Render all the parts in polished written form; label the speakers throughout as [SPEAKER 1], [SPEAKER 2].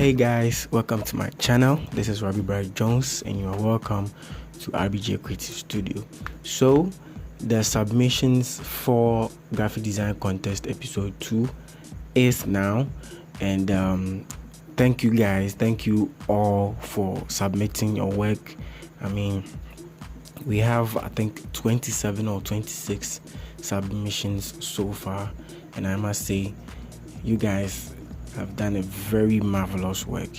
[SPEAKER 1] Hey guys, welcome to my channel. This is Robbie Bright Jones and you are welcome to RBJ Creative Studio. So the submissions for graphic design contest episode 2 is now, and thank you guys, thank you all for submitting your work. We have I think 27 or 26 submissions so far, and I must say you guys have done a very marvelous work.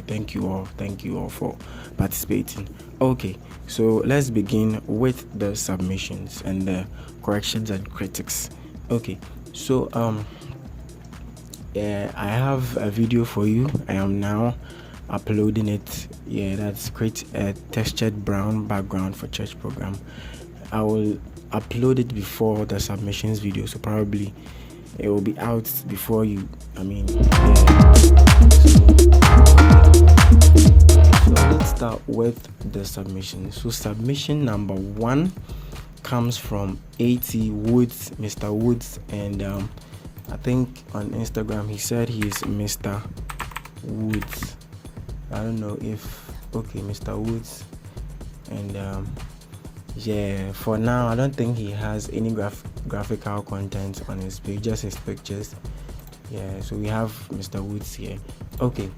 [SPEAKER 1] Thank you all for participating. Okay, so let's begin with the submissions and the corrections and critics. Okay, so I have a video for you. I am now uploading it. That's create a textured brown background for church program. I will upload it before the submissions video, so probably it will be out before you. So let's start with the submission. So submission number 1 comes from Woods, Mr. Woods, and I think on Instagram he said he's Mr. Woods. I don't know if Mr. Woods, and for now I don't think he has any graphical content on his page, just his pictures. So we have Mr. Woods here. Okay,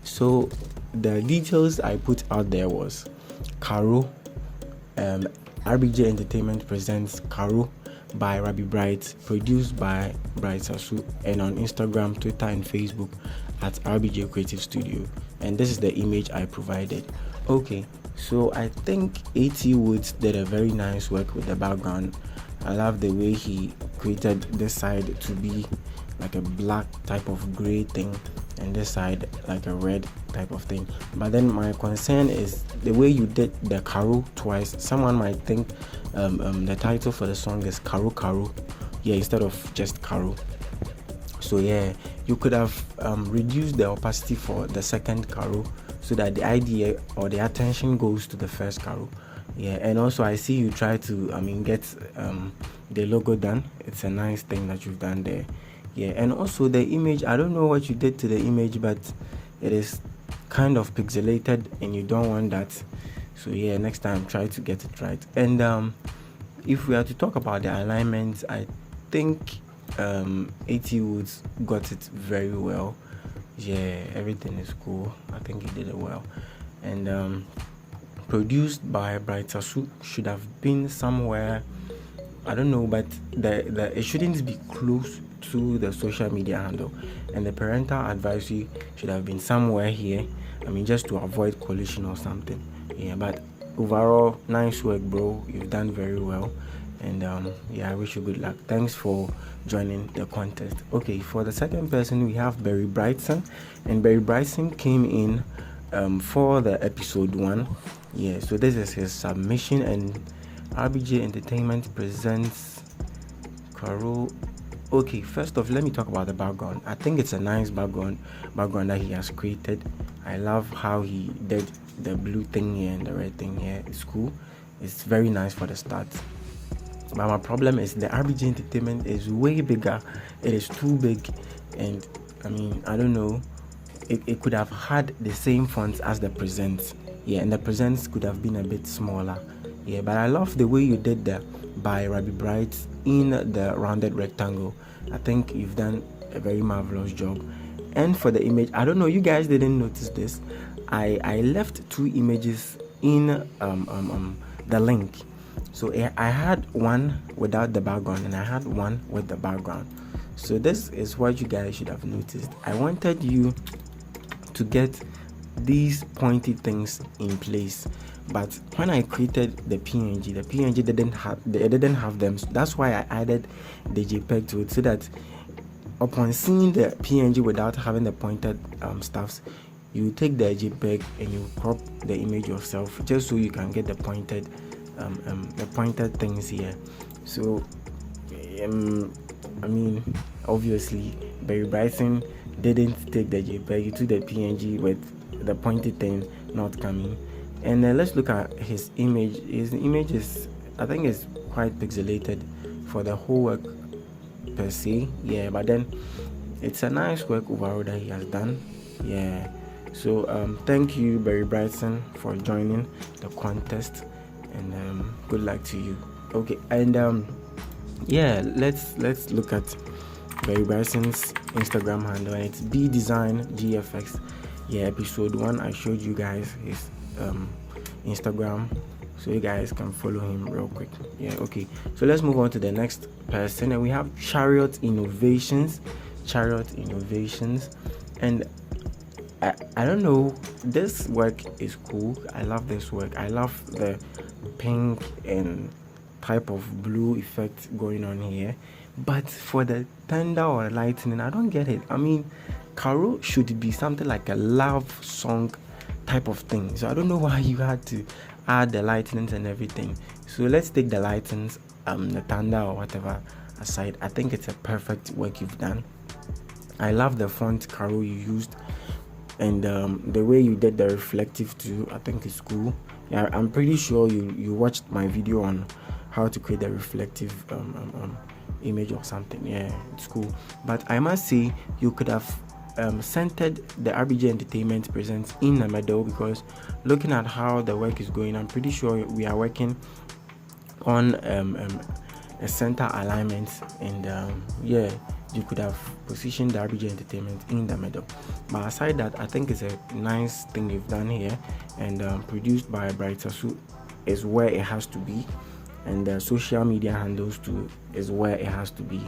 [SPEAKER 1] so the details I put out there was Caro, RBJ Entertainment presents Caro by Robbie Bright, produced by Bright Sasu, and on Instagram, Twitter, and Facebook at RBJ Creative Studio. And this is the image I provided. Okay, so I think Woods did a very nice work with the background. I love the way he created this side to be like a black type of gray thing, and this side like a red type of thing. But then my concern is the way you did the Caro twice. Someone might think the title for the song is Caro Caro, instead of just Caro. So you could have reduced the opacity for the second Caro so that the idea or the attention goes to the first Caro. And also I see you try to get the logo done. It's a nice thing that you've done there. And also the image, I don't know what you did to the image, but it is kind of pixelated and you don't want that. So next time try to get it right. And if we are to talk about the alignment, I think Woods got it very well. Everything is cool. I think he did it well. And produced by Bright Sasu should have been somewhere, I don't know, but it shouldn't be close to the social media handle, and the parental advisory should have been somewhere here. Just to avoid collision or something. But overall, nice work, bro. You've done very well, and I wish you good luck. Thanks for joining the contest. Okay, for the second person we have Barry Brightson, and Barry Brightson came in for the episode 1. So this is his submission, and RBJ Entertainment presents Caro. Okay, first off, let me talk about the background. I think it's a nice background that he has created. I love how he did the blue thing here and the red thing here. It's cool. It's very nice for the start. But my problem is the RBJ Entertainment is way bigger. It is too big, and I don't know. It could have had the same fonts as the presents. And the presents could have been a bit smaller. But I love the way you did that by Robbie Bright in the rounded rectangle. I think you've done a very marvelous job. And for the image, I don't know, you guys didn't notice this. I left 2 images in the link. So I had one without the background and I had one with the background. So this is what you guys should have noticed. I wanted you to get these pointy things in place, but when I created the PNG didn't have them. So that's why I added the JPEG to it, so that upon seeing the PNG without having the pointed stuffs, you take the JPEG and you crop the image yourself, just so you can get the pointed things here. So obviously Barry Bryson didn't take the JPEG. You took the PNG with the pointed thing not coming. And let's look at his image. His image is, I think, it's quite pixelated for the whole work per se. But then it's a nice work overall that he has done. Yeah. So thank you, Barry Brighton, for joining the contest, and good luck to you. Okay, and yeah, let's look at Barry Bryson's Instagram handle, and it's bdesigngfx. Yeah, episode 1 I showed you guys his Instagram, so you guys can follow him real quick. Yeah, okay, so let's move on to the next person, and we have Chariot Innovations. And I don't know, this work is cool. I love this work. I love the pink and type of blue effect going on here, but for the thunder or lightning, I don't get it. I mean, Carol should be something like a love song type of thing, so I don't know why you had to add the lightnings and everything. So let's take the lightnings, the thunder or whatever aside. I think it's a perfect work you've done. I love the font, Carol, you used, and the way you did the reflective too, I think it's cool. Yeah, I'm pretty sure you watched my video on how to create the reflective image or something. Yeah, it's cool. But I must say, you could have centered the RBG Entertainment Presents in the middle, because looking at how the work is going, I'm pretty sure we are working on a center alignment, and yeah, you could have positioned the RBG Entertainment in the middle. But aside that, I think it's a nice thing you've done here, and produced by Brighter Suit is where it has to be, and the social media handles too is where it has to be.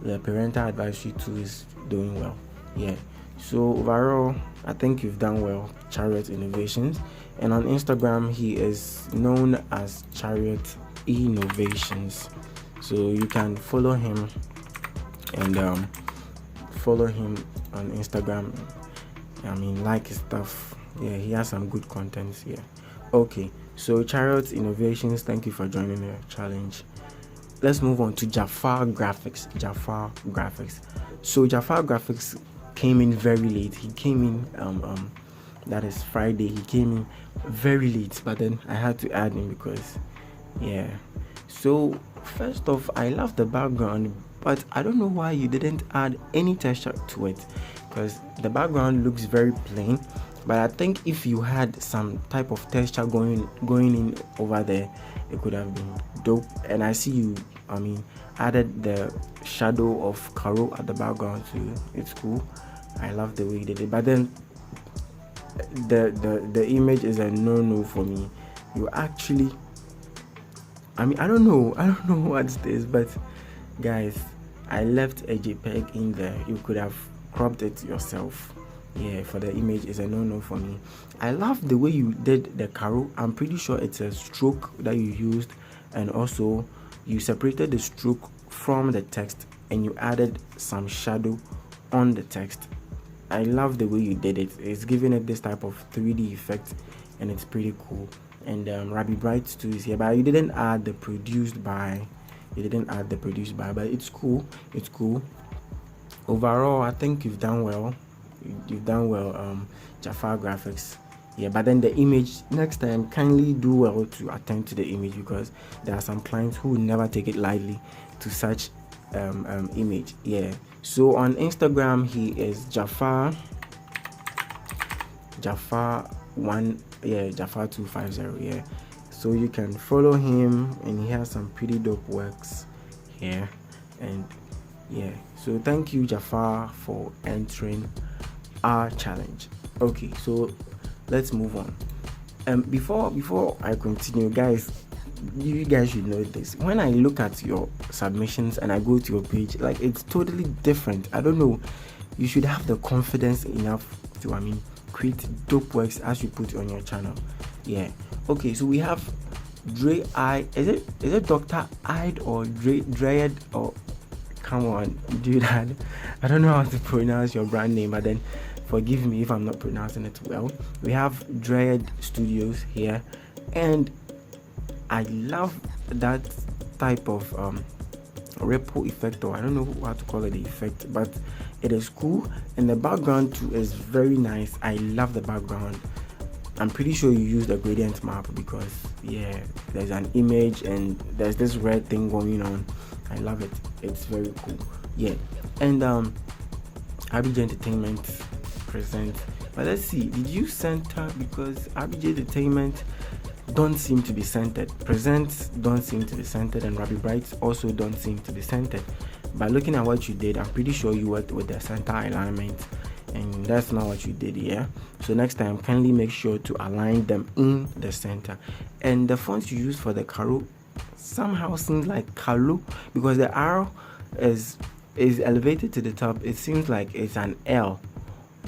[SPEAKER 1] The parental advisory too is doing well. Yeah, so overall, I think you've done well, Chariot Innovations. And on Instagram, he is known as Chariot Innovations, so you can follow him and follow him on Instagram. I mean, like his stuff. Yeah, he has some good content here. Okay, so Chariot Innovations, thank you for joining the challenge. Let's move on to Jafar Graphics. So Jafar Graphics came in very late. He came in that is Friday. He came in very late, but then I had to add him because, yeah. So first off, I love the background, but I don't know why you didn't add any texture to it, because the background looks very plain. But I think if you had some type of texture going in over there, it could have been dope. And I see you, I mean, added the shadow of Karo at the background too. It's cool. I love the way you did it. But then the image is a no for me. You actually, I mean, I don't know what's this, but guys, I left a JPEG in there. You could have cropped it yourself. Yeah, for the image is a no for me. I love the way you did the Karo. I'm pretty sure it's a stroke that you used, and also you separated the stroke from the text and you added some shadow on the text. I love the way you did it. It's giving it this type of 3D effect, and it's pretty cool. And Rabbi Bright too is here, but you didn't add the produced by. But it's cool. Overall, I think you've done well. Jafar Graphics. Yeah, but then the image, next time, kindly do well to attend to the image, because there are some clients who will never take it lightly to such image. Yeah, so on Instagram he is Jafar 250. Yeah, so you can follow him, and he has some pretty dope works here. And yeah, so thank you, Jafar, for entering our challenge. Okay, so let's move on. Before I continue, guys, you guys should know this. When I look at your submissions and I go to your page, like, it's totally different. I don't know, you should have the confidence enough to create dope works as you put on your channel. Yeah, okay, so we have Dre I. Is it Dr. Ide or Dread, or come on, dude? I don't know how to pronounce your brand name, but then forgive me if I'm not pronouncing it well. We have Dread Studios here, and I love that type of ripple effect, or I don't know how to call it, the effect, but it is cool. And the background too is very nice. I love the background. I'm pretty sure you used a gradient map, because yeah, there's an image and there's this red thing going on. I love it. It's very cool. Yeah, and RBG Entertainment present. But let's see, did you center? Because RBJ Entertainment don't seem to be centered, presents don't seem to be centered, and Rabbit Brights also don't seem to be centered. By looking at what you did, I'm pretty sure you worked with the center alignment, and that's not what you did here. So next time, kindly make sure to align them in the center. And the fonts you use for the Karo somehow seems like Kalo, because the arrow is elevated to the top. It seems like it's an L,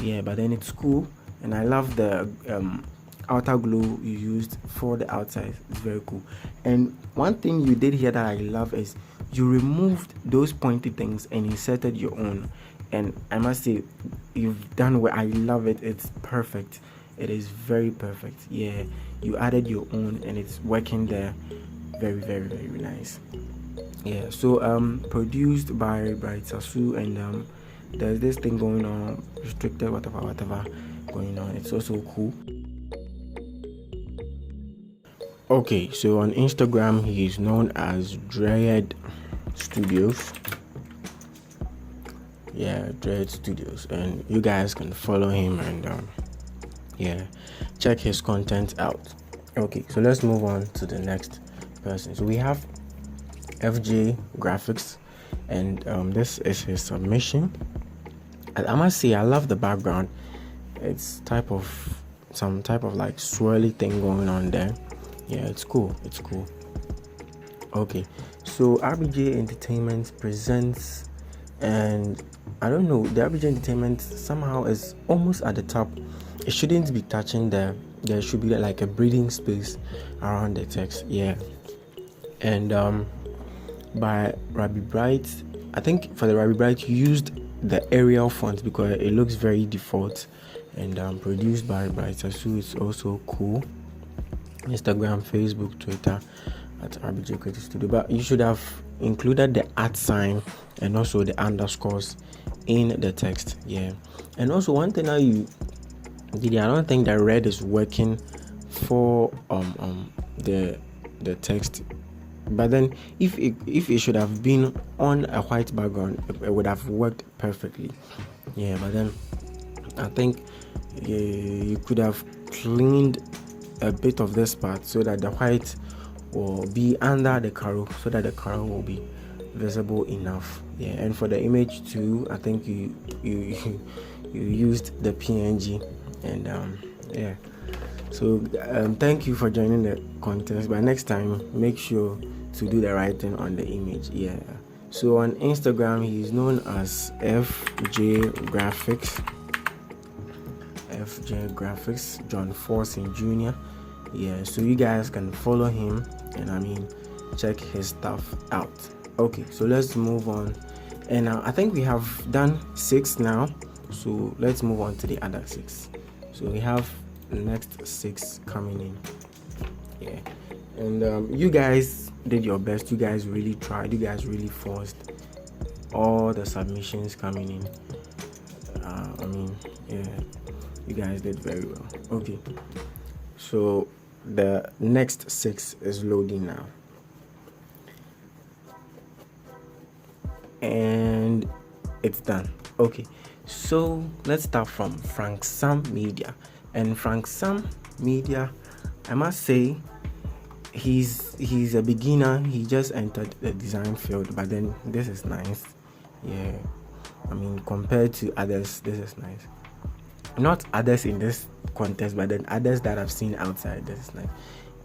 [SPEAKER 1] yeah, but then it's cool. And I love the outer glow you used for the outside. It's very cool. And one thing you did here that I love is you removed those pointy things and inserted your own. And I must say, you've done well. I love it. It's perfect. It is very perfect. Yeah, you added your own and it's working there. Very, very, very nice. Yeah, so produced by Bright Sasu, and there's this thing going on, restricted, whatever going on. It's also cool. Okay, so on Instagram he is known as Chariot Studios. Yeah, Chariot Studios, and you guys can follow him and yeah, check his content out. Okay, so let's move on to the next person. So we have FJ Graphics, and this is his submission. And I must say, I love the background. It's some type of like swirly thing going on there. Yeah, it's cool. Okay, so RBJ Entertainment presents, and I don't know, the RBJ Entertainment somehow is almost at the top. It shouldn't be touching there. There should be like a breathing space around the text. Yeah, and by Rabbit Bright, I think for the Rabbit Bright you used the Arial font because it looks very default, and produced by Bright Sasu. It's also cool. Instagram, Facebook, Twitter at RBJ Creative Studio, but you should have included the @ sign and also the underscores in the text. Yeah, and also one thing that you did, I don't think that red is working for the text, but then if it should have been on a white background, it would have worked perfectly. Yeah, but then I think you could have cleaned a bit of this part so that the white will be under the Karo, so that the Karo will be visible enough. Yeah, and for the image too, I think you used the PNG, and yeah. So thank you for joining the contest, but next time make sure to do the right thing on the image. Yeah, so on Instagram he is known as FJ Graphics, John Forson Jr. Yeah, so you guys can follow him and check his stuff out. Okay, so let's move on, and I think we have done 6 now, so let's move on to the other 6. So we have the next 6 coming in. Yeah, and you guys did your best. You guys really tried. You guys really forced all the submissions coming in. Yeah, you guys did very well. Okay, so the next 6 is loading now, and it's done. Okay, so let's start from Frank Sam Media. And Frank Sam Media, I must say, he's a beginner. He just entered the design field, but then this is nice. Yeah, compared to others, this is nice. Not others in this contest, but then others that I've seen outside. This is nice.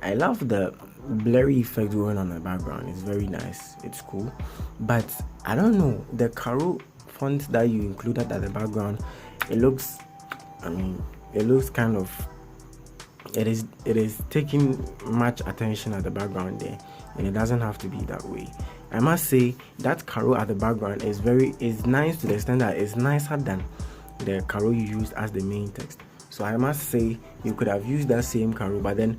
[SPEAKER 1] I love the blurry effect going on in the background. It's very nice. It's cool, but I don't know, the Karo font that you included at the background, it looks kind of, it is taking much attention at the background there, and it doesn't have to be that way. I must say that Karo at the background is nice to the extent that it's nicer than the Karo you used as the main text. So I must say you could have used that same Karo, but then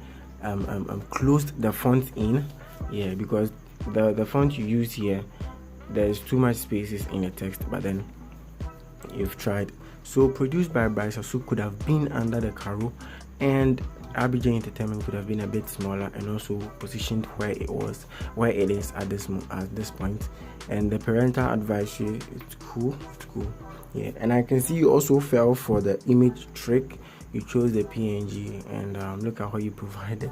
[SPEAKER 1] closed the font in. Yeah, because the font you use here, there's too much spaces in the text, but then you've tried. So produced by Bryce Asu could have been under the Karo, and RBJ Entertainment could have been a bit smaller and also positioned where it is at this point. And the parental advisory, it's cool. Yeah, and I can see you also fell for the image trick. You chose the PNG, and look at how you provided.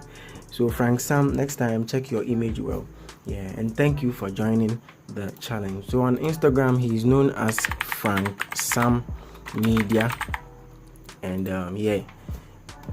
[SPEAKER 1] So Frank Sam, next time check your image well. Yeah, and thank you for joining the challenge. So on Instagram, he is known as Frank Sam Media, and yeah,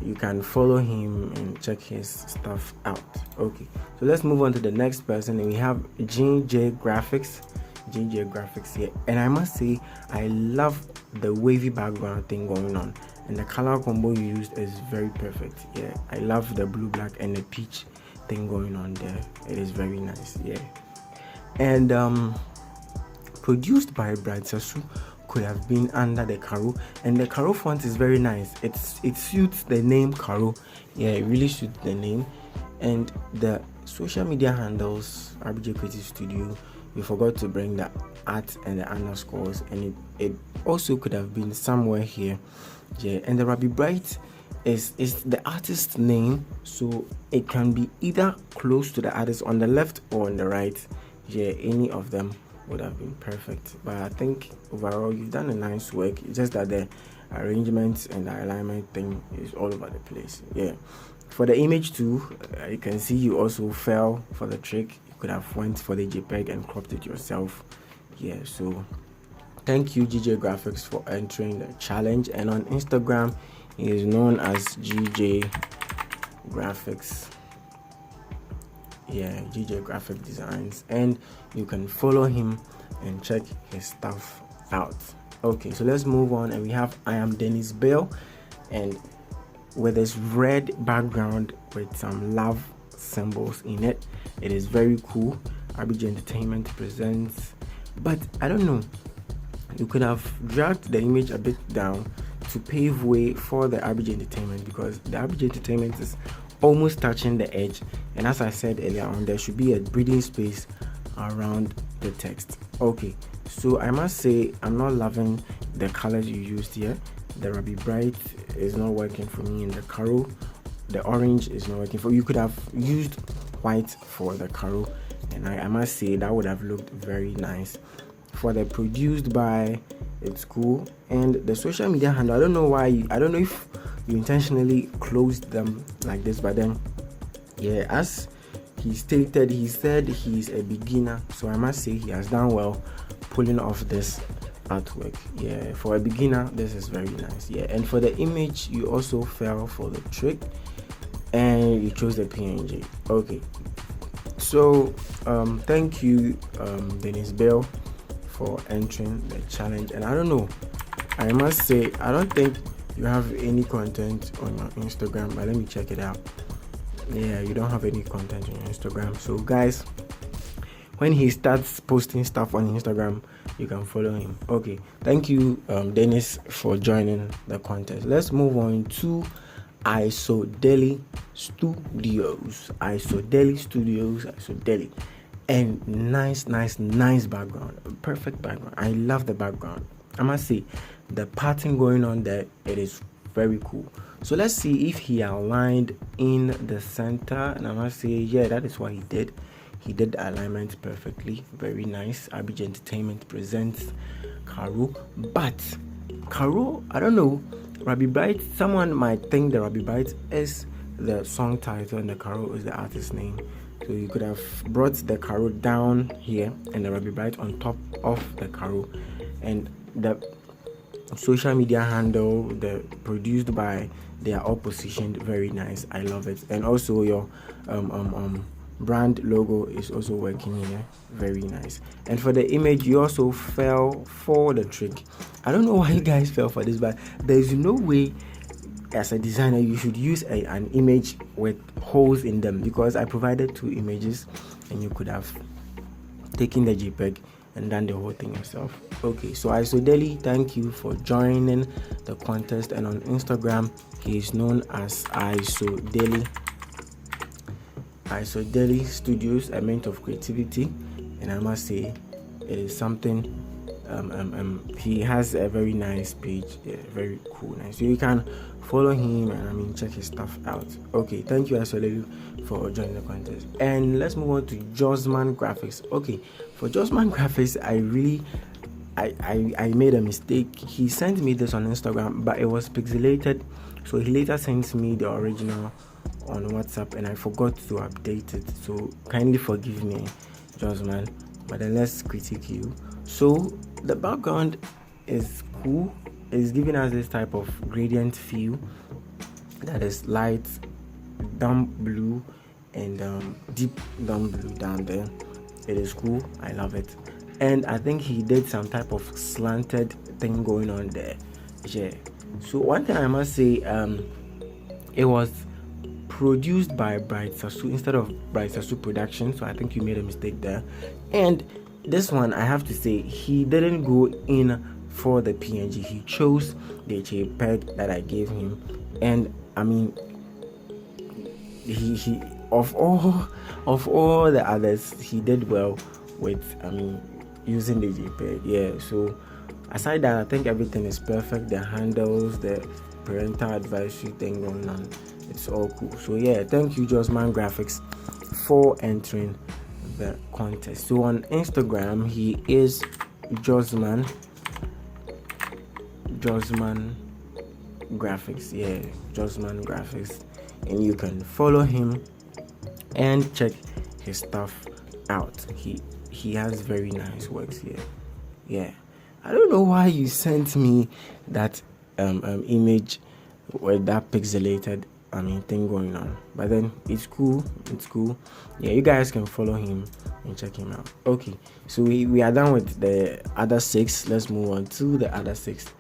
[SPEAKER 1] you can follow him and check his stuff out. Okay, so let's move on to the next person, and we have GJ Graphics. GJ Graphics here, and I must say I love the wavy background thing going on, and the color combo you used is very perfect. Yeah, I love the blue, black, and the peach thing going on there. It is very nice. Yeah, and produced by Brad Sasu, could have been under the Caro, and the Caro font is very nice. It suits the name Caro. Yeah, it really suits the name. And the social media handles, RBJ Creative Studio, we forgot to bring the @ and the underscores, and it also could have been somewhere here. Yeah, and the Rabbi Bright is the artist's name, so it can be either close to the artist on the left or on the right. Yeah, any of them would have been perfect. But I think overall you've done a nice work. It's just that the arrangement and the alignment thing is all over the place. Yeah, for the image too, you can see you also fell for the trick. You could have went for the JPEG and cropped it yourself. Yeah, so thank you GJ Graphics for entering the challenge, and on Instagram he is known as GJ Graphics. Yeah, GJ Graphic Designs, and you can follow him and check his stuff out. Okay, so let's move on, and we have I am Dennis Bell, and with this red background with some love symbols in it. It is very cool. RBG Entertainment presents, but I don't know, you could have dragged the image a bit down to pave way for the RBG Entertainment, because the RBG Entertainment is almost touching the edge, and as I said earlier on, there should be a breathing space around the text. Okay, so I must say I'm not loving the colors you used here. The Ruby Bright is not working for me, and the Caro, the orange is not working for you. Could have used white for the Caro, and I must say that would have looked very nice. For the produced by, it's cool, and the social media handle, I don't know why, I don't know if you intentionally closed them like this, but then yeah, as he stated, he said he's a beginner, so I must say he has done well pulling off this artwork. Yeah, for a beginner this is very nice. Yeah, and for the image you also fell for the trick and you chose the PNG. Okay, so thank you Dennis Bell for entering the challenge, and I don't know, I must say I don't think you have any content on your Instagram, but let me check it out. Yeah, you don't have any content on your Instagram, so guys, when he starts posting stuff on Instagram, you can follow him. Okay, thank you Dennis for joining the contest. Let's move on to Isodeli Studios. Isodeli, and nice background, perfect background. I love the background. I must say the pattern going on there, it is very cool. So let's see if he aligned in the center, and I must say, yeah, that is what he did. He did the alignment perfectly, very nice. RBG Entertainment presents Caro, but Caro, I don't know, Rabbi Bright, someone might think the Rabbi Bright is the song title and the Caro is the artist name. So you could have brought the Caro down here and the Rabbi Bright on top of the Caro, and the social media handle, the produced by, they are all positioned very nice. I love it. And also your brand logo is also working here, very nice. And for the image, you also fell for the trick. I don't know why you guys fell for this, but there's no way as a designer you should use an image with holes in them, because I provided 2 images and you could have taken the JPEG and done the whole thing yourself. Okay, so Isodeli, thank you for joining the contest, and on Instagram he is known as Isodeli Studios, a mint of creativity, and I must say it is something. He has a very nice page, yeah, very cool, nice. So you can follow him and check his stuff out. Okay, thank you Isodeli for joining the contest, and let's move on to Jawsman Graphics. Okay, for Jawsman Graphics, I made a mistake. He sent me this on Instagram, but it was pixelated, so he later sent me the original on WhatsApp, and I forgot to update it, so kindly forgive me, Jawsman, but then let's critique you. So the background is cool. It's giving us this type of gradient feel that is light dumb blue and deep dumb blue down there. It is cool. I love it. And I think he did some type of slanted thing going on there. Yeah. So one thing I must say, it was produced by Bright Sasu instead of Bright Sasu Production. So I think you made a mistake there. And this one, I have to say, he didn't go in for the PNG. He chose the JPEG that I gave him. And I mean, he of all the others, he did well with, I mean, using the JPEG. Yeah, so aside that, I think everything is perfect. The handles, the parental advisory thing going on, it's all cool. So yeah, thank you, Jawsman Graphics, for entering the contest. So on Instagram, he is Jawsman Graphics. Yeah, Jawsman Graphics, and you can follow him and check his stuff out. He has very nice works here. Yeah, I don't know why you sent me that image with that pixelated thing going on, but then it's cool. Yeah, you guys can follow him and check him out. Okay, so we are done with the other 6. Let's move on to the other 6.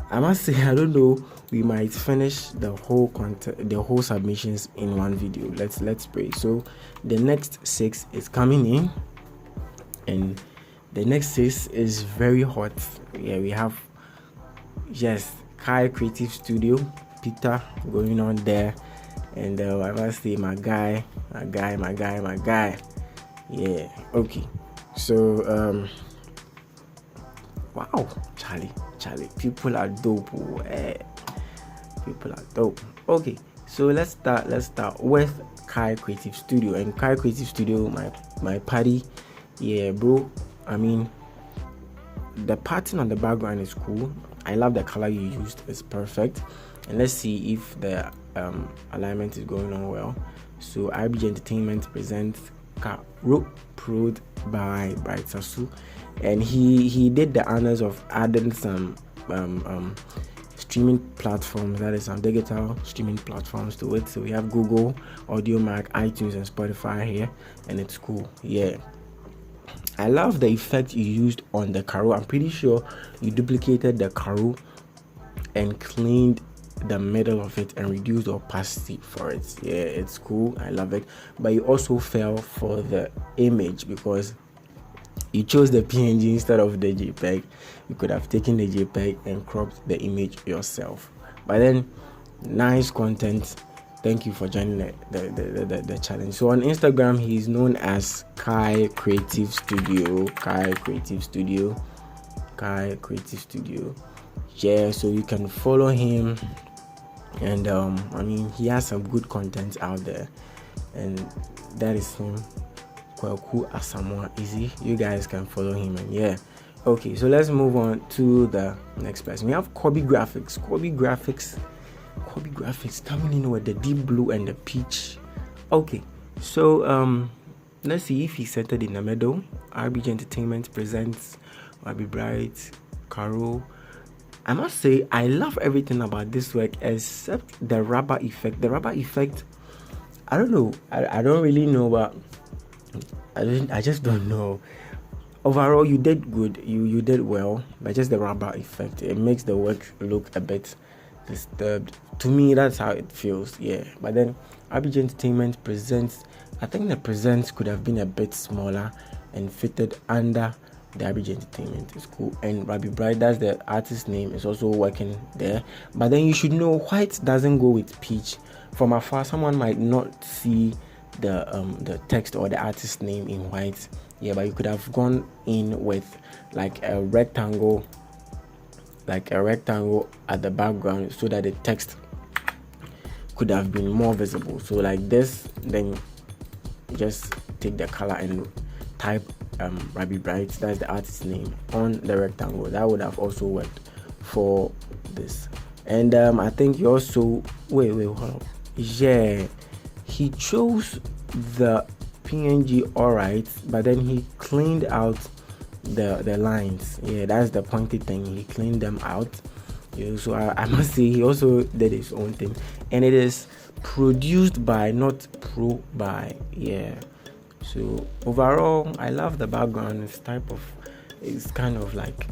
[SPEAKER 1] I must say, I don't know, we might finish the whole content, the whole submissions in one video. Let's pray. So the next 6 is coming in, and the next 6 is very hot. Yeah, we have Chariot Creative Studio, Peter going on there, and I must say, my guy. Yeah. Okay. So wow, Charlie, people are dope. People are dope. Okay, so let's start with Chariot Creative Studio. And Chariot Creative Studio, my party. Yeah, bro, I mean, the pattern on the background is cool. I love the color you used. It's perfect. And let's see if the alignment is going on well. So IBG Entertainment presents Chariot Prod by Bright Sasu, and he did the honors of adding some streaming platforms, that is some digital streaming platforms to it. So we have Google, AudioMac, iTunes, and Spotify here, and it's cool. Yeah, I love the effect you used on the Chariot. I'm pretty sure you duplicated the Chariot and cleaned the middle of it and reduced the opacity for it. Yeah, it's cool. I love it. But you also fell for the image because you chose the PNG instead of the JPEG. You could have taken the JPEG and cropped the image yourself. But then, nice content. Thank you for joining the challenge. So on Instagram, he's known as Chariot Creative Studio. Yeah, so you can follow him, and I mean, he has some good content out there, and that is him. Kwaku Asamoah Easy. You guys can follow him, and yeah. Okay, so let's move on to the next person. We have Kobe Graphics coming in with the deep blue and the peach. Okay, so let's see if he's centered in the middle. RBG Entertainment presents Wabi Bright, Carol. I must say, I love everything about this work except the rubber effect. The rubber effect, I don't know. I don't really know, but I just don't know. Overall, you did good. You did well, but just the rubber effect, it makes the work look a bit disturbed. To me, that's how it feels. Yeah, but then RBG Entertainment presents. I think the presents could have been a bit smaller and fitted under the RBG Entertainment. Is cool. And Rabi Bright, that's the artist name, is also working there. But then you should know, white doesn't go with peach. From afar, someone might not see the text or the artist name in white. Yeah, but you could have gone in with like a rectangle at the background so that the text could have been more visible. So like this, then just take the color and type Rabbi Bright, that's the artist's name, on the rectangle. That would have also worked for this. And I think he also hold on. Yeah, he chose the PNG alright, but then he cleaned out the lines. Yeah, that's the pointy thing. He cleaned them out. Yeah, so I must say he also did his own thing, and it is produced by, not pro by. Yeah. So overall, I love the background. It's kind of like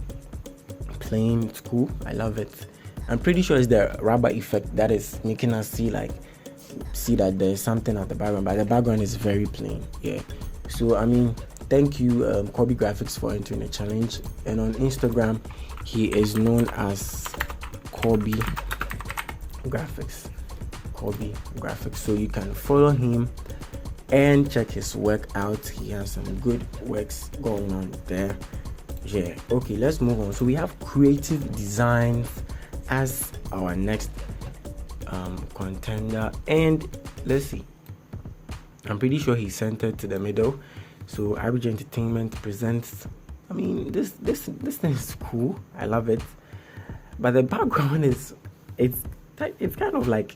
[SPEAKER 1] plain. It's cool. I love it. I'm pretty sure it's the rubber effect that is making us see that there's something at the background, but the background is very plain. Yeah. So I mean, thank you, Kobe Graphics, for entering the challenge. And on Instagram, he is known as Kobe Graphics. Kobe Graphics. So you can follow him and check his work out. He has some good works going on there. Yeah. Okay, let's move on. So we have Creative Designs as our next contender, and let's see. I'm pretty sure he's centered to the middle. So Average Entertainment presents. I mean, this thing is cool. I love it, but the background is it's kind of like,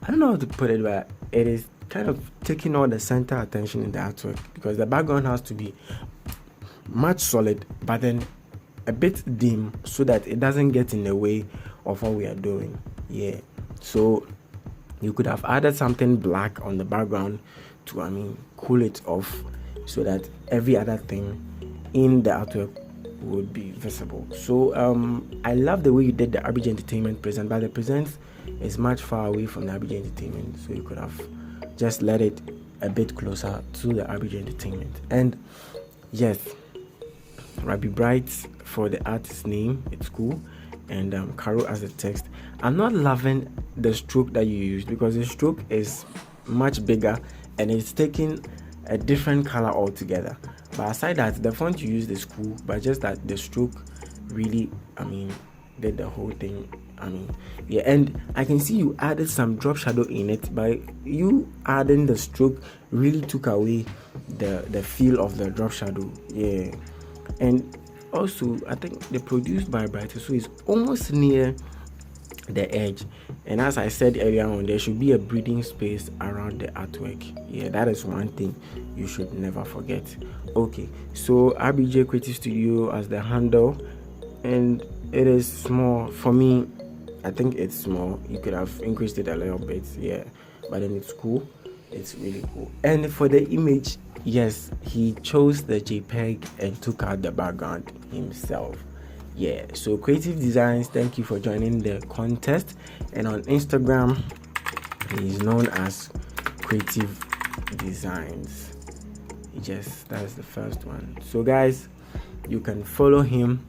[SPEAKER 1] I don't know how to put it, but it is kind of taking all the center attention in the artwork, because the background has to be much solid, but then a bit dim, so that it doesn't get in the way of what we are doing. Yeah. So you could have added something black on the background to, cool it off, so that every other thing in the artwork would be visible. So I love the way you did the RBG Entertainment present, but the present is much far away from the RBG Entertainment, so you could have just let it a bit closer to the RBG Entertainment. And yes, Rabbi Bright for the artist's name, it's cool. And Caro as the text. I'm not loving the stroke that you used, because the stroke is much bigger and it's taking a different color altogether. But aside that, the font you used is cool, but just that the stroke really, did the whole thing. Yeah, and I can see you added some drop shadow in it, but you adding the stroke really took away the feel of the drop shadow. Yeah. And also, I think the produced by Brighter, so it's almost near the edge. And as I said earlier on, there should be a breathing space around the artwork. Yeah, that is one thing you should never forget. Okay, so RBJ Creative Studio as the handle, and it is small. For me, I think it's small. You could have increased it a little bit, yeah, but then it's cool. It's really cool. And for the image, yes, he chose the JPEG and took out the background himself. Yeah, so Creative Designs, thank you for joining the contest. And on Instagram, he's known as Creative Designs. Yes, that's the first one. So guys, you can follow him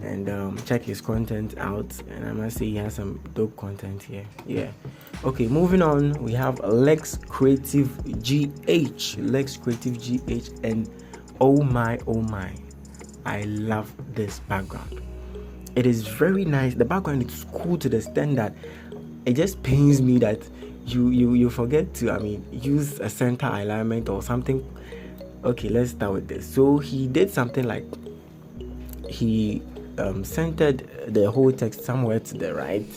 [SPEAKER 1] and check his content out, and I must say he has some dope content here. Yeah. Okay, moving on, we have Lex Creative GH. Lex Creative GH, and oh my, I love this background. It is very nice. The background is cool to the extent that it just pains me that you forget to use a center alignment or something. Okay, let's start with this. So he did something like he centered the whole text somewhere to the right,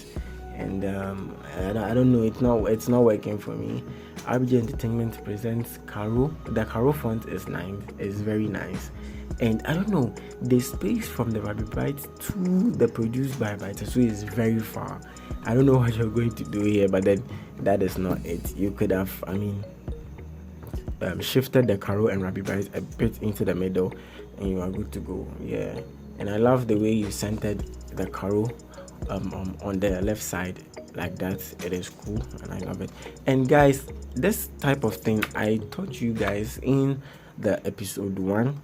[SPEAKER 1] and I don't know, it's not working for me. RBG Entertainment presents Caro. The Caro font is nice, it's very nice, and I don't know, the space from the Rabbi Bright to the produced by Brighter so is very far. I don't know what you're going to do here, but then that is not it. You could have shifted the Caro and Rabbi Bright a bit into the middle, and you are good to go. Yeah. And I love the way you centered the Caro on the left side like that. It is cool, and I love it. And guys, this type of thing I taught you guys in the episode 1.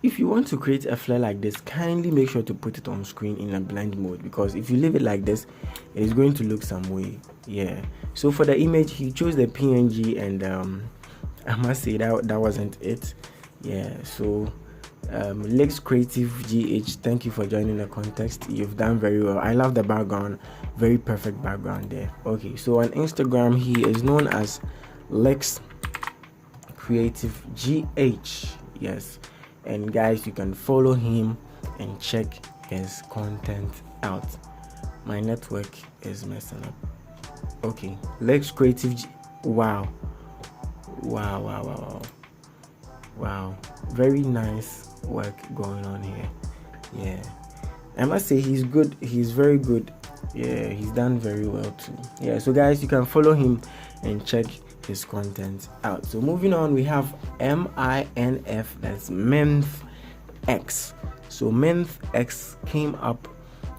[SPEAKER 1] If you want to create a flare like this, kindly make sure to put it on screen in a blend mode, because if you leave it like this, it is going to look some way. Yeah. So for the image, he chose the PNG, and I must say that wasn't it. Yeah. So Lex Creative GH, thank you for joining the contest. You've done very well. I love the background, very perfect background there. Okay, so on Instagram he is known as Lex Creative GH. Yes, And guys, you can follow him and check his content out. My network is messing up. Okay, Lex Creative wow, very nice work going on here. Yeah, I must say he's good. He's very good. Yeah, he's done very well too. Yeah, so guys, you can follow him and check his content out. So moving on, we have MINF, that's Memphis X. So Memphis X came up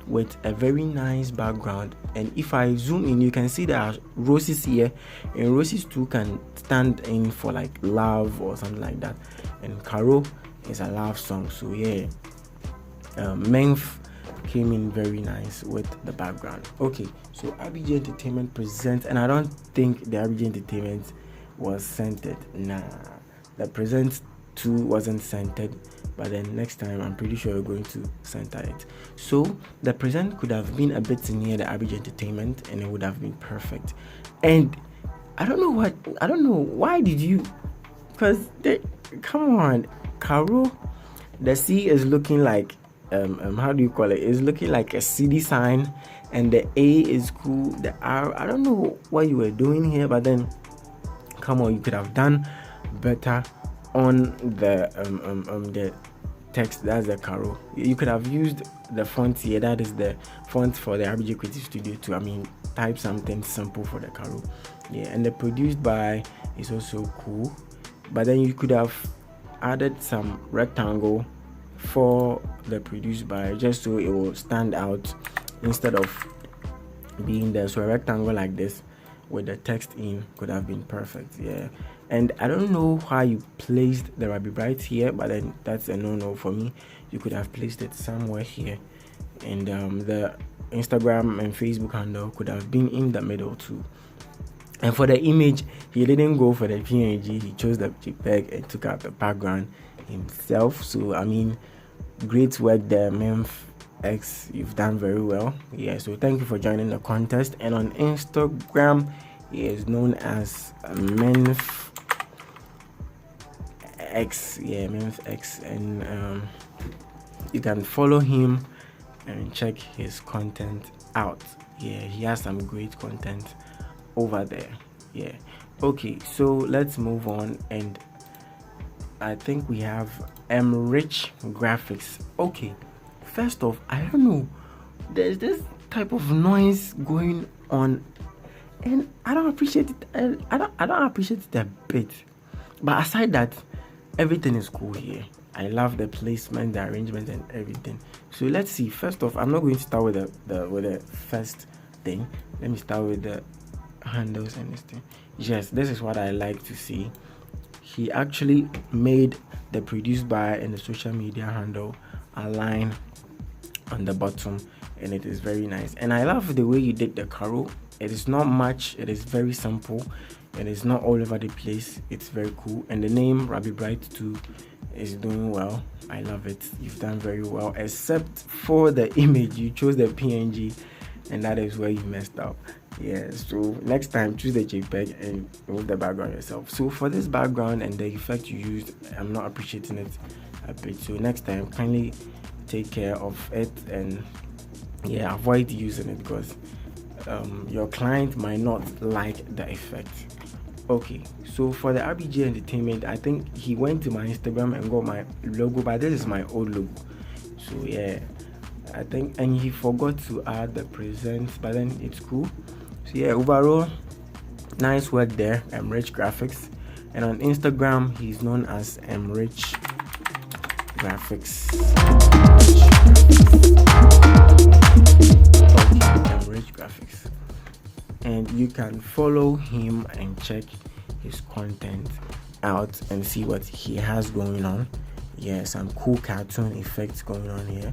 [SPEAKER 1] with a very nice background, and if I zoom in, you can see there are roses here, and roses too can stand in for like love or something like that, and Caro is a love song. So yeah, Memphis came in very nice with the background. Okay, so RBG Entertainment presents, and I don't think the RBG Entertainment was centered. Nah, the present 2 wasn't centered, but then next time I'm pretty sure we're going to center it. So the present could have been a bit near the RBG Entertainment, and it would have been perfect. And I don't know why did you, because come on, Caro, the C is looking like how do you call it? It's looking like a CD sign, and the A is cool. The R, I don't know what you were doing here, but then come on, you could have done better on the text. That's the Caro. You could have used the font here. That is the font for the RBG Creative Studio to type something simple for the Caro. Yeah, and the produced by is also cool, but then you could have added some rectangle for the produced by, just so it will stand out instead of being there. So a rectangle like this with the text in could have been perfect. Yeah, and I don't know how you placed the Rabbit Bright here, but then that's a no for me. You could have placed it somewhere here, and the Instagram and Facebook handle could have been in the middle too. And for the image, he didn't go for the PNG, he chose the JPEG and took out the background himself. So great work there, Memphis X. You've done very well. Yeah, so thank you for joining the contest. And on Instagram, he is known as Memphis X. Yeah, Memphis X. And you can follow him and check his content out. Yeah, he has some great content over there. Yeah, okay, so let's move on, and I think we have Rich Graphics. Okay, first off, I don't know, there's this type of noise going on, and I don't appreciate it. I don't appreciate it a bit. But aside that, everything is cool here. I love the placement, the arrangement, and everything. So let's see. First off, I'm not going to start with the first thing. Let me start with the handles and this thing. Yes, this is what I like to see. He actually made the produced by and the social media handle align on the bottom, and it is very nice. And I love the way you did the Caro. It is not much, it is very simple, and it's not all over the place. It's very cool. And the name Rabbit Bright 2 is doing well. I love it. You've done very well, except for the image. You chose the PNG, and that is where you messed up. Yeah, so next time choose the JPEG and remove the background yourself. So for this background and the effect you used, I'm not appreciating it a bit. So next time, kindly take care of it, and yeah, avoid using it, because your client might not like the effect. Okay, so for the RBG Entertainment, I think he went to my Instagram and got my logo, but this is my old logo. So yeah, I think, and he forgot to add the presents, but then it's cool. So yeah, overall, nice work there, Rich Graphics. And on Instagram, he's known as Rich Graphics. Okay, Rich Graphics. And you can follow him and check his content out and see what he has going on. Yeah, some cool cartoon effects going on here.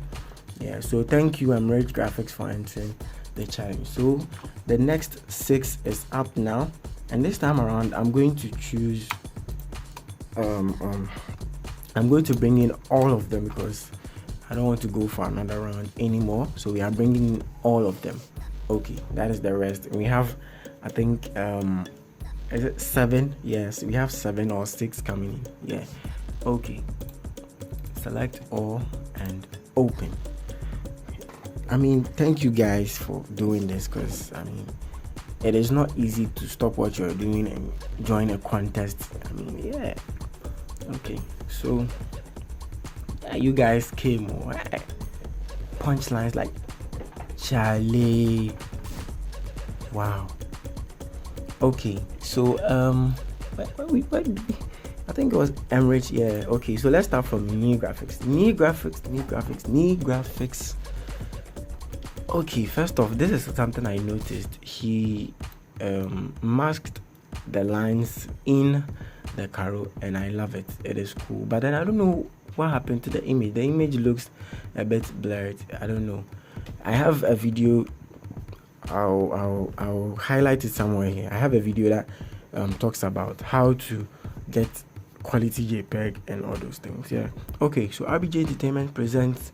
[SPEAKER 1] Yeah, so thank you, Rich Graphics, for entering the challenge. So the next 6 is up now, and this time around I'm going to choose I'm going to bring in all of them, because I don't want to go for another round anymore. So we are bringing in all of them. Okay, that is the rest. We have, I think, is it 7? Yes, we have 7 or 6 coming in. Yeah, okay. select all and open. I mean, thank you guys for doing this, because I mean, it is not easy to stop what you're doing and join a contest. I mean, yeah. Okay, so you guys came, punchlines like Charlie. Wow. Okay, so what I think it was Emrich. Yeah. Okay, so let's start from knee graphics. Okay, first off, this is something I noticed. He masked the lines in the caro, and I love it. It is cool. But then I don't know what happened to the image. The image looks a bit blurred. I don't know. I have a video. I'll highlight it somewhere here. I have a video that talks about how to get quality JPEG and all those things. Yeah. Okay, so RBJ Entertainment presents.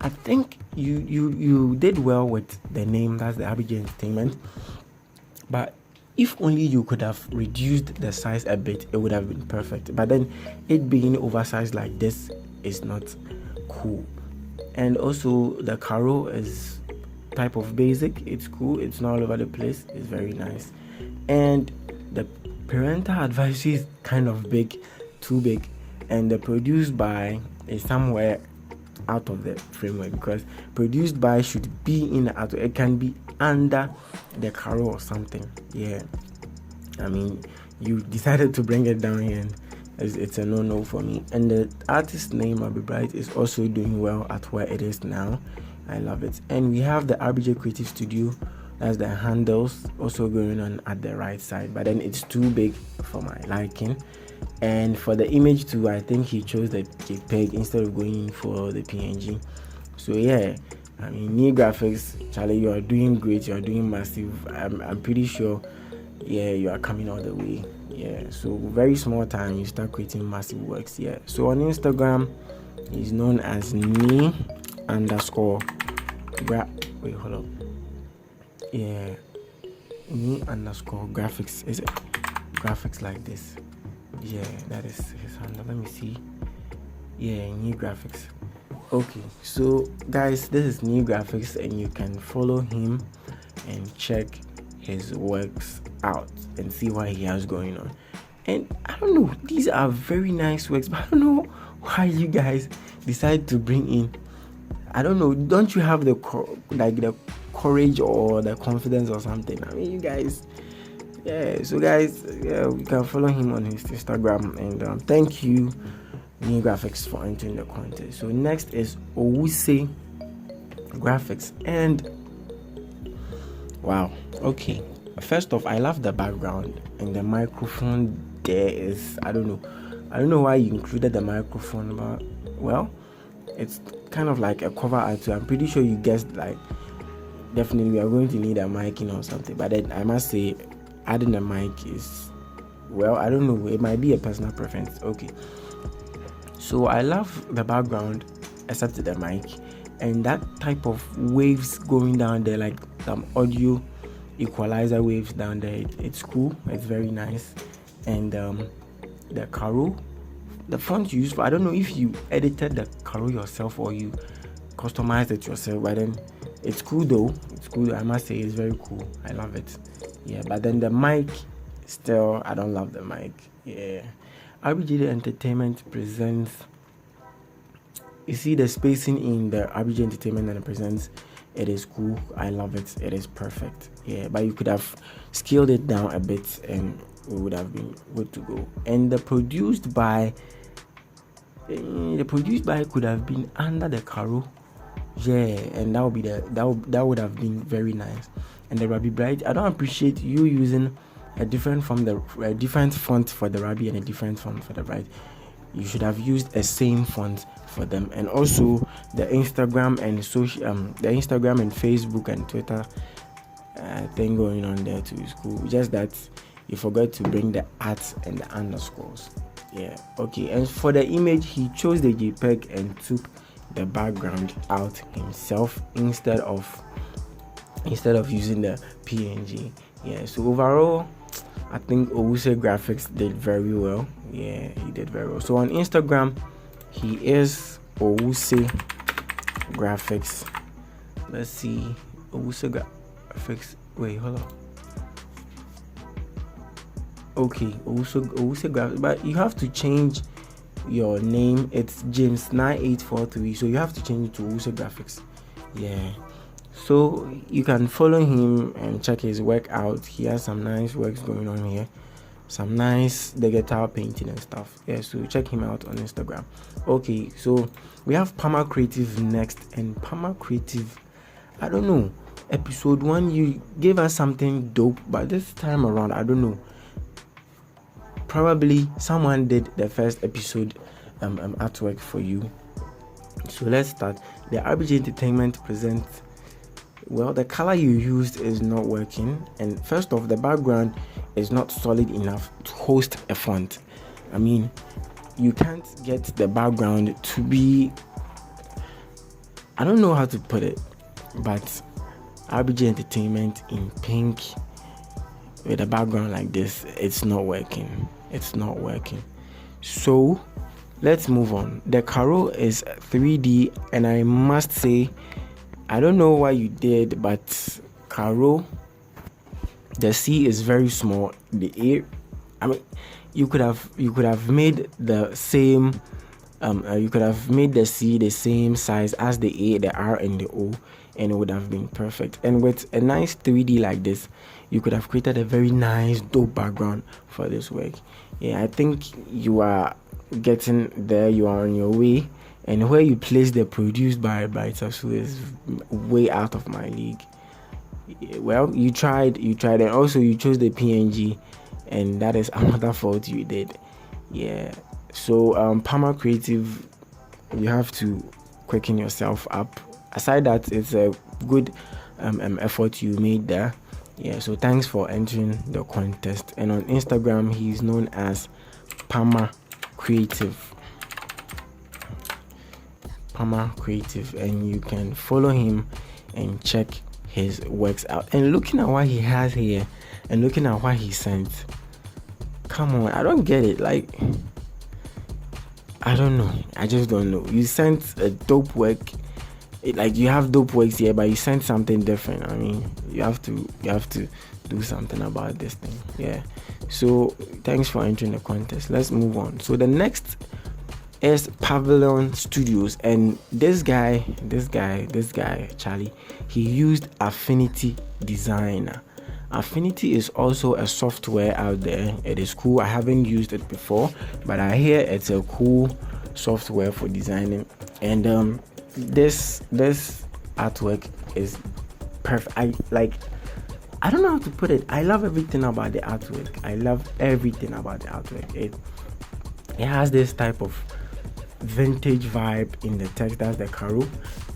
[SPEAKER 1] I think you did well with the name. That's the RBJ Entertainment. But if only you could have reduced the size a bit, it would have been perfect. But then it being oversized like this is not cool. And also the caro is type of basic. It's cool. It's not all over the place. It's very nice. And the parental advisory is kind of big, too big. And the produced by is somewhere out of the framework, because produced by should be in the auto. It can be under the caro or something. Yeah, I mean, you decided to bring it down here, and it's a no for me. And the artist name Abi Bright is also doing well at where it is now. I love it. And we have the RBJ Creative Studio. That's the handles also going on at the right side, but then it's too big for my liking. And for the image too, I think he chose the JPEG instead of going for the PNG. So yeah, I mean, Knee Graphics, Charlie, you are doing great. You are doing massive. I'm pretty sure. Yeah, you are coming all the way. Yeah, so very small time you start creating massive works. Yeah. So on Instagram, he's known as Knee underscore wait, hold up. Yeah, Knee underscore graphics. Is it graphics like this? Yeah, that is his handle. Let me see. Yeah, Knee Graphics. Okay, so guys, this is Knee Graphics, and you can follow him and check his works out and see what he has going on. And I don't know, these are very nice works, but I don't know why you guys decide to bring in. I don't know. Don't you have the the courage or the confidence or something? I mean, you guys. Yeah, so guys, yeah, you can follow him on his Instagram, and thank you, Knee Graphics, for entering the contest. So next is Owuse Graphics, and wow, okay. First off, I love the background, and the microphone there is, I don't know why you included the microphone, but well, it's kind of like a cover art. So I'm pretty sure you guessed, like, definitely we are going to need a mic or something. But then I must say, adding a mic is, well, I don't know, it might be a personal preference. Okay, so I love the background except the mic, and that type of waves going down there, like some audio equalizer waves down there. It's cool. It's very nice. And the caro, the font you use, I don't know if you edited the caro yourself or you customized it yourself, but then it's cool though. It's cool. I must say, it's very cool. I love it. Yeah, but then the mic, still, I don't love the mic. Yeah. RBJ Entertainment presents. You see the spacing in the RBJ Entertainment and it presents. It is cool. I love it. It is perfect. Yeah, but you could have scaled it down a bit and it would have been good to go. And the produced by could have been under the caro. Yeah, and that would have been very nice. And the Rabi Bright, I don't appreciate you using a different font for the Rabi and a different font for the Bright. You should have used a same font for them. And also the Instagram and Facebook and Twitter thing going on there too is cool. Just that you forgot to bring the @ and the underscores. Yeah, okay. And for the image, he chose the JPEG and took the background out himself instead of using the PNG. Yeah, so overall, I think Owuse Graphics did very well. Yeah, he did very well. So on Instagram, he is Owuse Graphics. Let's see, Owuse Graphics. Wait, hold on. Okay, Owuse Graphics, but you have to change your name. It's James9843, so you have to change it to Owuse Graphics. Yeah, so you can follow him and check his work out. He has some nice works going on here, some nice digital painting and stuff. Yeah, so check him out on Instagram. Okay, so we have Pama Creative next, and Pama Creative, I don't know, episode 1 you gave us something dope, but this time around I don't know, probably someone did the first episode artwork for you. So let's start. The RBG Entertainment presents, well, the color you used is not working, and first off, the background is not solid enough to host a font. I mean, you can't get the background to be, I don't know how to put it, but RBG Entertainment in pink with a background like this, it's not working. So let's move on. The Caro is 3D, and I must say, I don't know what you did, but Caro, the C is very small. The A, I mean, you could have made the same. You could have made the C the same size as the A, the R, and the O, and it would have been perfect. And with a nice 3D like this, you could have created a very nice, dope background for this work. Yeah, I think you are getting there. You are on your way. And where you place the produced by Sasu is way out of my league. Well, you tried, and also you chose the PNG, and that is another fault you did. Yeah. So Pama Creative, you have to quicken yourself up. Aside that, it's a good effort you made there. Yeah, so thanks for entering the contest. And on Instagram, he's known as Pama Creative, and you can follow him and check his works out. And looking at what he has here and looking at what he sent, come on, I don't get it. Like, I don't know. I just don't know. You sent a dope work. Like, you have dope works here, but you sent something different. I mean, you have to do something about this thing. Yeah. So thanks for entering the contest. Let's move on. So the next is Pavilion Studios, and this guy, Charlie, he used Affinity Designer. Affinity is also a software out there. It is cool. I haven't used it before, but I hear it's a cool software for designing. And this artwork is perfect. I don't know how to put it. I love everything about the artwork. It has this type of vintage vibe in the text. That's the Caro.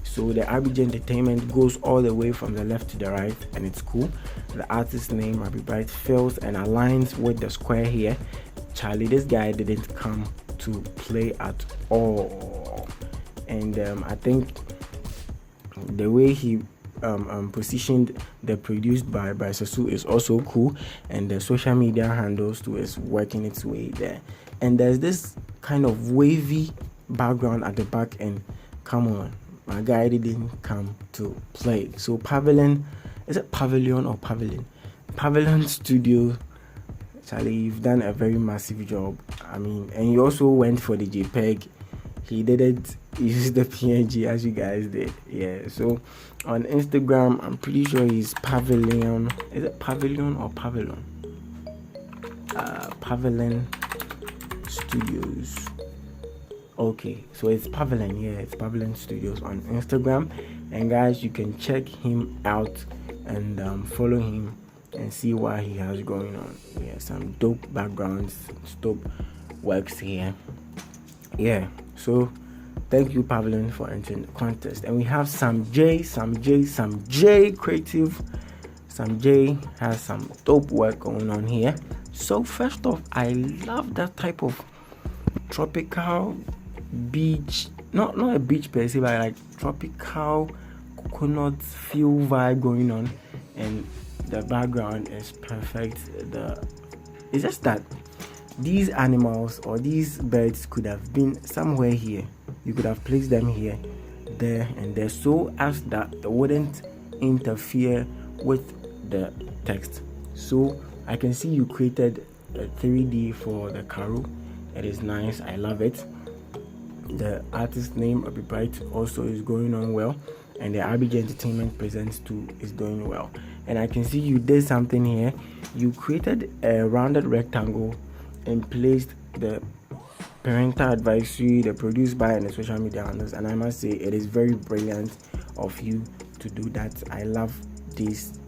[SPEAKER 1] So the RBG Entertainment goes all the way from the left to the right, and it's cool. The artist's name, Rabi Bright, fills and aligns with the square here. Charlie, this guy didn't come to play at all. And I think the way he positioned the produced by Sasu is also cool, and the social media handles too is working its way there. And there's this kind of wavy background at the back, and come on, my guy didn't come to play. So Pavilion, is it Pavilion or Pavilion? Pavilion Studio, Charlie, you've done a very massive job. I mean, and you also went for the JPEG. He didn't use the PNG as you guys did. Yeah, so on Instagram, I'm pretty sure he's Pavilion. Is it Pavilion or Pavilion? Pavilion Studios. Okay, so it's Pavilion. Yeah, it's Pavilion Studios on Instagram. And guys, you can check him out and follow him and see what he has going on. Yeah, some dope backgrounds, dope works here. Yeah, so thank you, Pavilion, for entering the contest. And we have Sanjay Creative. Sanjay has some dope work going on here. So first off, I love that type of tropical beach, not a beach per se, but like tropical coconut feel vibe going on, and the background is perfect. It's just that these animals or these birds could have been somewhere here. You could have placed them here, there, and there, so as that it wouldn't interfere with the text. So I can see you created a 3D for the Caro. It is nice. I love it. The artist name Abi Bright also is going on well, and the RBG Entertainment Presents too is doing well. And I can see you did something here. You created a rounded rectangle and placed the parental advisory, the produced by, and the social media handles. And I must say, it is very brilliant of you to do that. I love these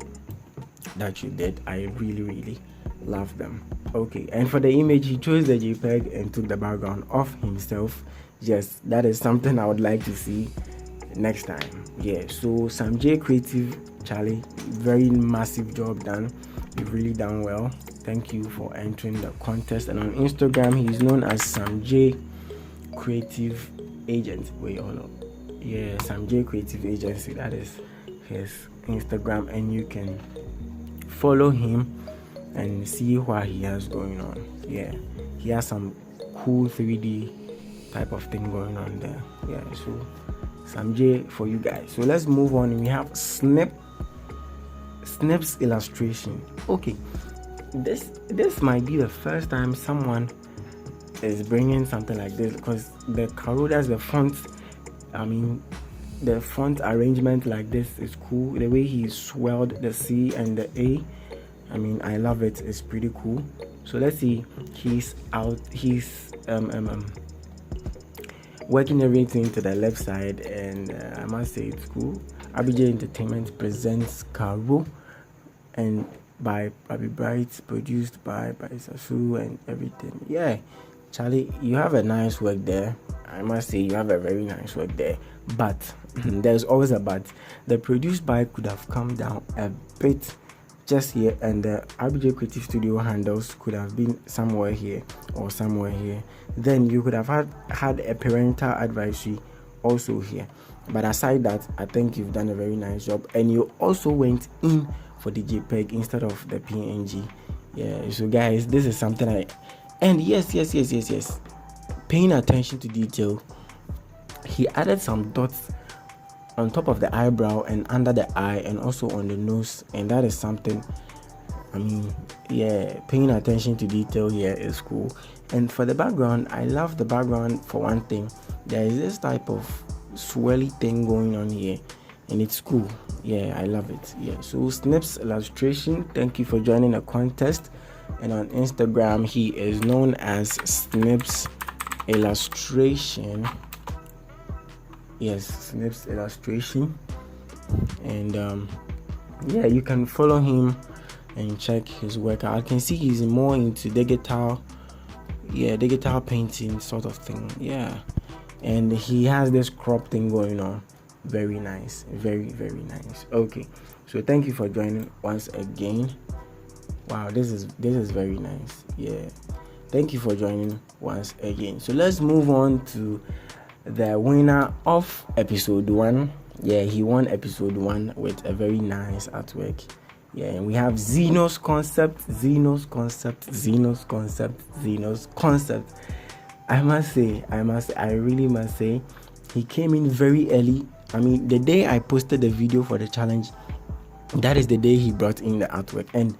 [SPEAKER 1] that you did. I really love them. Okay, and for the image, he chose the JPEG and took the background off himself. Yes, that is something I would like to see next time. Yeah, so Sanjay Creative, Charlie, very massive job done. You've really done well. Thank you for entering the contest. And on Instagram, he's known as Sanjay Creative Agent. Wait, hold up. Yeah, Sanjay Creative Agency. That is his Instagram, and you can follow him and see what he has going on. Yeah, he has some cool 3D type of thing going on there. Yeah, so Sanjay for you guys. So let's move on. We have Snips Illustration. Okay, this might be the first time someone is bringing something like this, because the Caro, that's the font. I mean, the font arrangement like this is cool. The way he swelled the C and the A, I mean, I love it. It's pretty cool. So let's see. He's working everything to the left side, and I must say it's cool. RBG Entertainment Presents Caro, and by Abi Bright, produced by Sasu and everything. Yeah, Charlie, you have a nice work there. I must say you have a very nice work there. But there's always a but. The produced by could have come down a bit just here, and the RBJ Creative Studio handles could have been somewhere here or somewhere here. Then you could have had a parental advisory also here. But aside that, I think you've done a very nice job, and you also went in for the JPEG instead of the PNG. Yeah, so guys, this is something and yes, paying attention to detail, he added some dots on top of the eyebrow and under the eye, and also on the nose, and that is something, I mean, yeah, paying attention to detail here is cool. And for the background, I love the background. For one thing, there is this type of swirly thing going on here, and it's cool. Yeah, I love it. Yeah, so Snips Illustration, thank you for joining the contest. And on Instagram, he is known as Snips Illustration. Yes, Snips Illustration. And yeah, you can follow him and check his work out. I can see he's more into digital painting sort of thing. Yeah, and he has this crop thing going on. Very nice, very nice. Okay, so thank you for joining once again. Wow, this is very nice. Yeah, thank you for joining once again. So let's move on to the winner of episode 1. Yeah, he won episode 1 with a very nice artwork. Yeah, and we have Zenos Concept. I really must say, he came in very early. I mean, the day I posted the video for the challenge, that is the day he brought in the artwork. And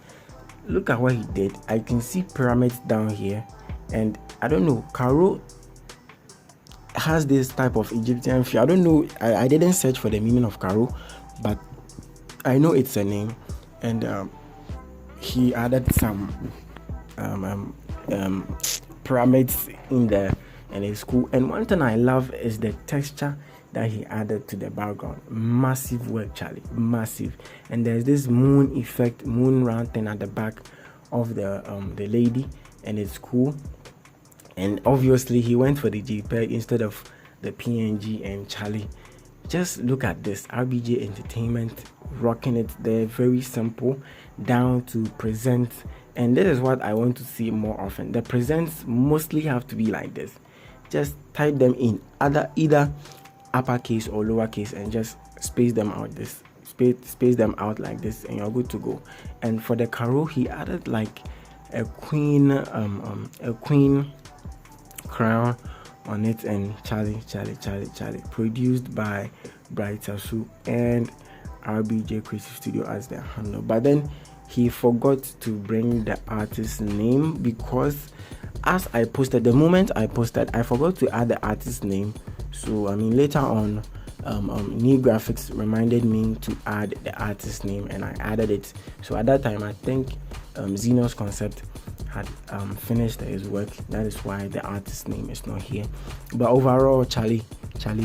[SPEAKER 1] look at what he did. I can see pyramids down here, and I don't know, Caro has this type of Egyptian feel. I don't know, I didn't search for the meaning of Caro, but I know it's a name. And he added some pyramids in there, and it's cool. And one thing I love is the texture that he added to the background. Massive work, Charlie, massive. And there's this moon effect, moon round thing at the back of the lady, and it's cool. And obviously he went for the JPEG instead of the PNG. And Charlie, just look at this. RBJ Entertainment rocking it there. Very simple down to present, and this is what I want to see more often. The presents mostly have to be like this. Just type them in either uppercase or lowercase, and just space them out like this, and you're good to go. And for the Caro, he added like a queen crown on it, and Charlie. Produced by Brighter Su and RBJ Creative Studio as their handle. But then he forgot to bring the artist's name, because as I posted, the moment I posted, I forgot to add the artist's name. So later on, New Graphics reminded me to add the artist's name, and I added it. So at that time, I think Zenos Concept had finished his work. That is why the artist's name is not here. But overall, Charlie,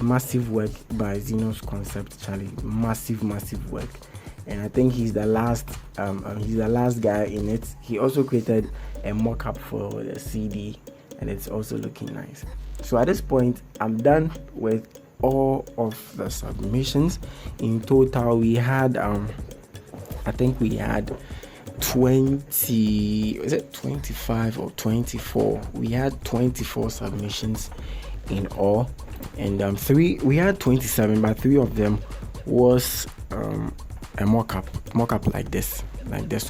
[SPEAKER 1] massive work by Zenos Concept. Charlie, massive work, and I think he's the last guy in it. He also created a mock-up for the CD, and it's also looking nice. So at this point, I'm done with all of the submissions. In total, we had I think we had 25 or 24? We had 24 submissions in all, and we had 27, but 3 of them was a mock-up like this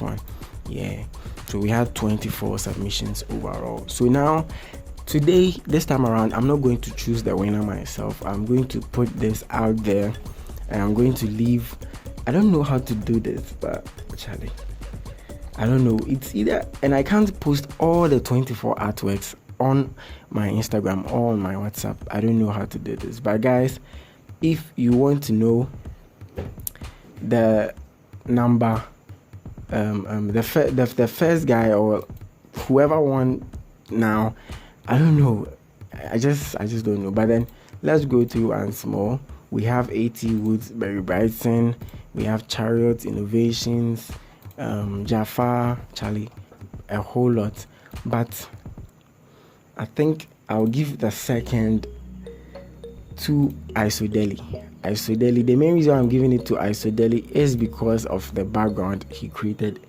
[SPEAKER 1] one. Yeah, so we had 24 submissions overall. So now today, this time around, I'm not going to choose the winner myself. I'm going to put this out there, and I'm going to leave. I don't know how to do this, but Charlie, I don't know. It's either, and I can't post all the 24 artworks on my Instagram or on my WhatsApp. I don't know how to do this. But guys, if you want to know the number, the first guy or whoever won now, I don't know. I just don't know. But then let's go through once more. We have 80 Woods, Barry Brighton. We have Chariot Innovations, Jafar, Charlie, a whole lot. But I think I'll give the second to Isodeli. The main reason I'm giving it to Isodeli is because of the background he created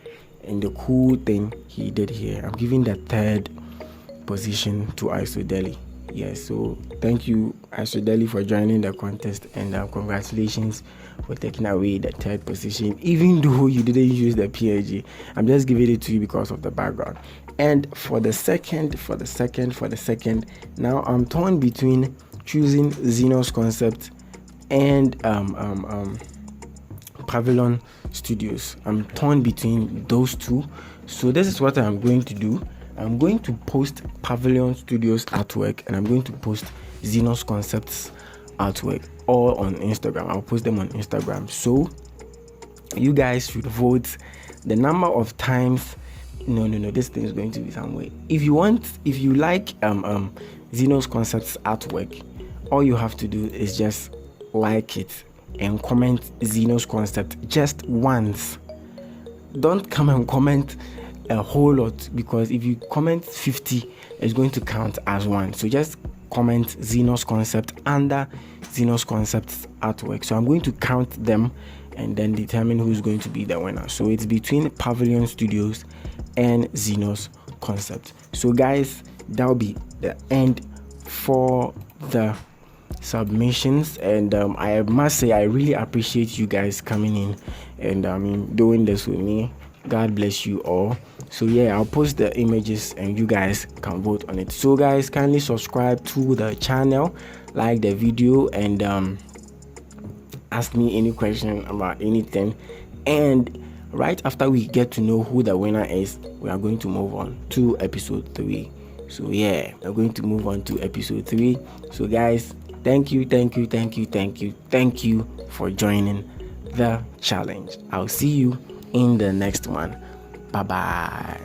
[SPEAKER 1] and the cool thing he did here. I'm giving the third position to Isodeli. Yes, so thank you, Isodeli, for joining the contest, and congratulations for taking away the third position, even though you didn't use the PNG. I'm just giving it to you because of the background. And for the second, now I'm torn between choosing Zenos Concept and Pavilion Studios. I'm torn between those two. So this is what I'm going to do. I'm going to post Pavilion Studios artwork, and I'm going to post Zenos Concepts artwork all on Instagram. I'll post them on Instagram. So you guys should vote the number of times. No, this thing is going to be some way. If you like Zenos Concepts artwork, all you have to do is just like it and comment Zenos Concept just once. Don't come and comment a whole lot, because if you comment 50, it's going to count as one. So just comment Zenos Concept under Zenos Concept's artwork. So I'm going to count them and then determine who's going to be the winner. So it's between Pavilion Studios and Zenos Concept. So guys, that'll be the end for the submissions, and I must say I really appreciate you guys coming in and doing this with me. God bless you all. So yeah, I'll post the images and you guys can vote on it. So guys, kindly subscribe to the channel, like the video, and ask me any question about anything. And right after we get to know who the winner is, we are going to move on to episode 3. So yeah, we're going to move on to episode 3. So guys, thank you for joining the challenge. I'll see you in the next one. Bye bye.